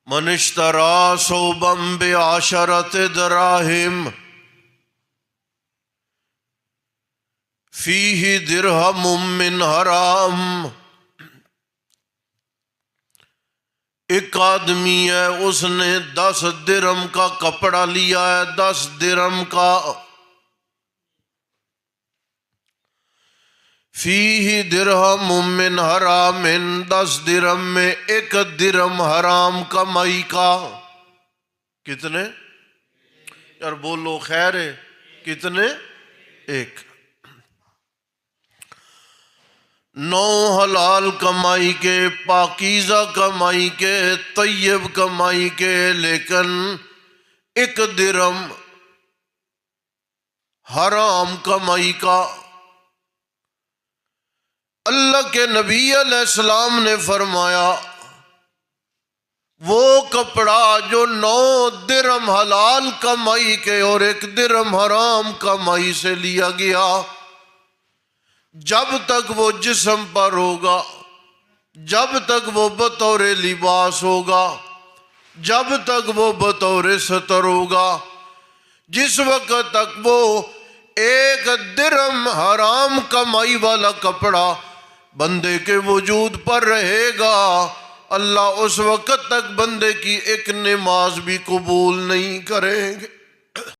من اشترى ثوبا بعشرة دراهم فيه درهم من حرام. ایک آدمی ہے، اس نے 10 درہم کا کپڑا لیا ہے، 10 درہم کا. فیہ درہم من حرام، 10 درہم میں 1 درہم حرام کمائی کا. کتنے؟ یار بولو خیر ہے، کتنے؟ 1. 9 حلال کمائی کے، پاکیزہ کمائی کے، طیب کمائی کے، لیکن 1 درہم حرام کمائی کا. اللہ کے نبی علیہ السلام نے فرمایا وہ کپڑا جو 9 درہم حلال کمائی کے اور 1 درہم حرام کمائی سے لیا گیا، جب تک وہ جسم پر ہوگا، جب تک وہ بطور لباس ہوگا، جب تک وہ بطور ستر ہوگا، جس وقت تک وہ 1 درہم حرام کمائی والا کپڑا بندے کے وجود پر رہے گا، اللہ اس وقت تک بندے کی 1 نماز بھی قبول نہیں کریں گے.